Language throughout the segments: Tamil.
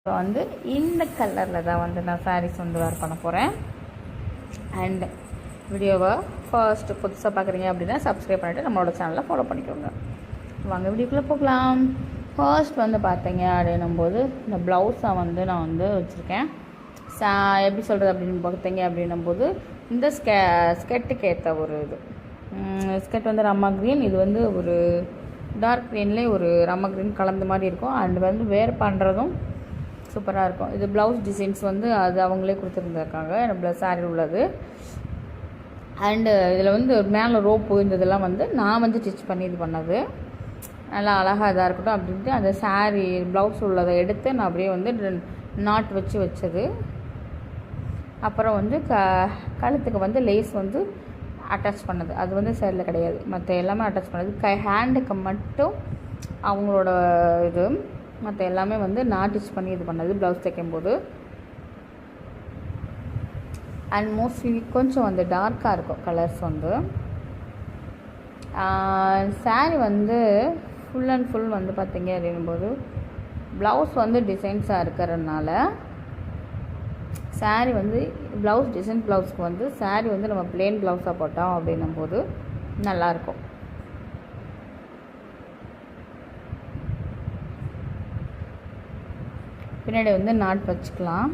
இப்போ வந்து இந்த கலரில் தான் வந்து நான் சாரீஸ் வந்து வேர் பண்ண போகிறேன். அண்ட் வீடியோவை ஃபர்ஸ்ட்டு புதுசாக பார்க்குறீங்க அப்படின்னா சப்ஸ்கிரைப் பண்ணிவிட்டு நம்மளோட சேனலை ஃபாலோ பண்ணிக்கோங்க. வாங்க வீடியோக்குள்ளே போகலாம். ஃபர்ஸ்ட் வந்து பார்த்தீங்க அப்படின்னும்போது இந்த ப்ளவுஸை வந்து நான் வந்து வச்சுருக்கேன். எப்படி சொல்கிறது அப்படின்னு பார்த்தீங்க அப்படின்னும்போது இந்த ஸ்கெட்டுக்கு ஏற்ற ஒரு இது ஸ்கெட் வந்து ரம்மா க்ரீன், இது வந்து ஒரு டார்க் க்ரீன்லேயே ஒரு ரம்மா க்ரீன் கலந்த மாதிரி இருக்கும். அண்ட் வந்து வேர் பண்ணுறதும் சூப்பராக இருக்கும். இது ப்ளவுஸ் டிசைன்ஸ் வந்து அது அவங்களே கொடுத்துருந்துருக்காங்க நம்மள சாரீ உள்ளது. அண்டு இதில் வந்து மேலே ரோப்பு இருந்ததெல்லாம் வந்து நான் வந்து ஸ்டிச் பண்ணி இது பண்ணது. நல்லா அழகாக இதாக இருக்கட்டும் அப்படின்ட்டு அந்த சாரீ ப்ளவுஸ் உள்ளதை எடுத்து நான் அப்படியே வந்து நாட் வச்சு வச்சது. அப்புறம் வந்து கழுத்துக்கு வந்து லேஸ் வந்து அட்டாச் பண்ணது, அது வந்து சைடில் கிடையாது, மற்ற எல்லாமே அட்டாச் பண்ணது. ஹேண்டுக்கு மட்டும் அவங்களோட இது, மற்ற எல்லாமே வந்து நான் ஸ்டிச் பண்ணி இது பண்ணது ப்ளவுஸ் தைக்கும்போது. அண்ட் மோஸ்ட்லி கொஞ்சம் வந்து டார்க்காக இருக்கும் கலர்ஸ் வந்து. சாரீ வந்து ஃபுல் அண்ட் ஃபுல் வந்து பார்த்திங்க அப்படிங்கும்போது ப்ளவுஸ் வந்து டிசைன்ஸாக இருக்கிறதுனால சாரீ வந்து ப்ளவுஸ் டிசைன் ப்ளவுஸ்க்கு வந்து சாரீ வந்து நம்ம ப்ளெயின் ப்ளவுஸாக போட்டோம் அப்படின்னும்போது நல்லாயிருக்கும். பின்னாடி வந்து நாட் வச்சுக்கலாம்.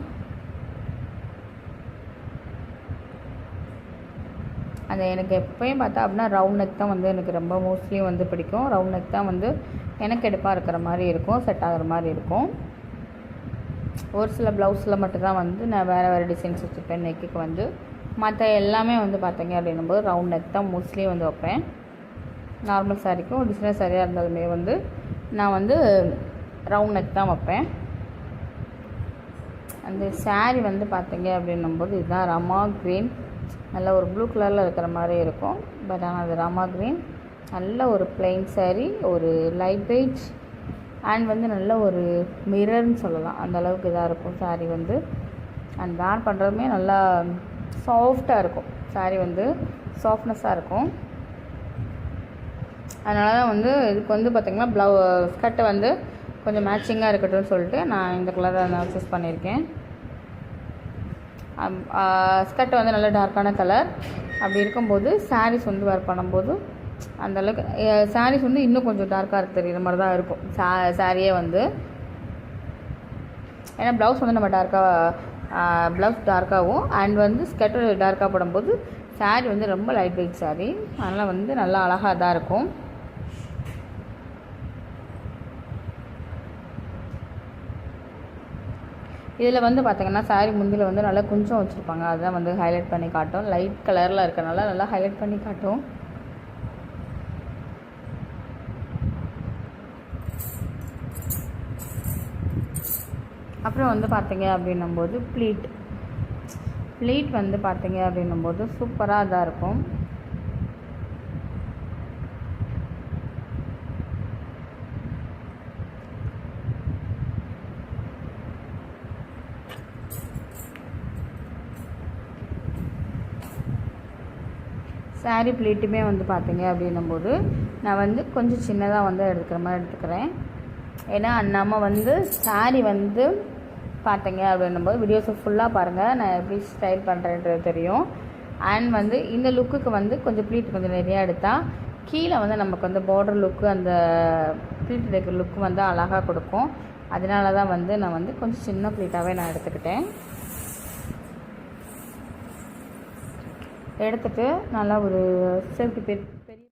அந்த எனக்கு எப்போயும் பார்த்தா அப்படின்னா ரவுண்ட் நெக் தான் வந்து எனக்கு ரொம்ப மோஸ்ட்லி வந்து பிடிக்கும். ரவுண்ட் நெக் தான் வந்து எனக்கு எடுப்பாக இருக்கிற மாதிரி இருக்கும், செட் ஆகிற மாதிரி இருக்கும். ஒரு சில ப்ளவுஸில் மட்டும்தான் வந்து நான் வேறு டிசைன்ஸ் வச்சுருப்பேன் நெக்குக்கு வந்து. மற்ற எல்லாமே வந்து பார்த்தீங்க அப்படின்னும்போது ரவுண்ட் நெக் தான் மோஸ்ட்லி வந்து வைப்பேன். நார்மல் சாரீக்கும் டிசைனர் சாரியாக இருந்தாலுமே வந்து நான் வந்து ரவுண்ட் நெக் தான் வைப்பேன். அந்த சாரீ வந்து பார்த்தீங்க அப்படின்னும்போது இதுதான் ரமா க்ரீன், நல்ல ஒரு ப்ளூ கலரில் இருக்கிற மாதிரி இருக்கும். பட் ஆனால் அது ரமா க்ரீன், நல்ல ஒரு பிளெயின் சாரீ, ஒரு லைட் வெயிட் அண்ட் வந்து நல்ல ஒரு மிரர்னு சொல்லலாம், அந்த அளவுக்கு இதாக இருக்கும் சாரீ வந்து. அண்ட் வேர் பண்ணுறதுமே நல்லா சாஃப்டாக இருக்கும், சாரீ வந்து சாஃப்ட்னஸாக இருக்கும். அதனால தான் வந்து இதுக்கு வந்து பார்த்திங்கன்னா ஸ்கர்ட்டை வந்து கொஞ்சம் மேட்சிங்காக இருக்கட்டும்னு சொல்லிட்டு நான் இந்த கலரை நான் சூஸ் பண்ணியிருக்கேன். ஸ்கர்ட் வந்து நல்ல டார்க்கான கலர். அப்படி இருக்கும்போது சாரீஸ் வந்து வேர் பண்ணும்போது அந்தளவுக்கு சாரீஸ் வந்து இன்னும் கொஞ்சம் டார்க்காக தெரியுற மாதிரி தான் இருக்கும் சாரியே வந்து. ஏன்னா ப்ளவுஸ் வந்து நம்ம ப்ளவுஸ் டார்க்காகவும் அண்ட் வந்து ஸ்கர்ட்டு டார்க்காக போடும்போது சாரீ வந்து ரொம்ப லைட் வெயிட் சாரீ, அதனால் வந்து நல்லா அழகாக தான் இருக்கும். இதில் வந்து பார்த்திங்கன்னா சாரீ முந்தியில் வந்து நல்லா கொஞ்சம் வச்சுருப்பாங்க, அதுதான் வந்து ஹைலைட் பண்ணி காட்டும். லைட் கலரில் இருக்கிறனால நல்லா ஹைலைட் பண்ணி காட்டும். அப்புறம் வந்து பார்த்திங்க அப்படின்னும்போது ப்ளீட் வந்து பார்த்திங்க அப்படின்னும்போது சூப்பராக தான் இருக்கும். சாரீ ப்ளீட்டுமே வந்து பார்த்திங்க அப்படின்னும்போது நான் வந்து கொஞ்சம் சின்னதாக வந்து எடுக்கிற மாதிரி எடுத்துக்கிறேன். ஏன்னா நம்ம வந்து சாரீ வந்து பார்த்திங்க அப்படின்னும்போது வீடியோஸை ஃபுல்லாக பாருங்கள், நான் எப்படி ஸ்டைல் பண்ணுறேன்றது தெரியும். அண்ட் வந்து இந்த லுக்குக்கு வந்து கொஞ்சம் ப்ளீட் கொஞ்சம் நிறையா எடுத்தால் கீழே வந்து நமக்கு வந்து பார்டர் லுக்கு அந்த ப்ளீட் இருக்கிற லுக்கு வந்து அழகாக கொடுக்கும். அதனால தான் வந்து நான் வந்து கொஞ்சம் சின்ன ப்ளீட்டாகவே நான் எடுத்துக்கிட்டேன். எடுத்துகிட்டு நல்லா ஒரு சேஃப்டி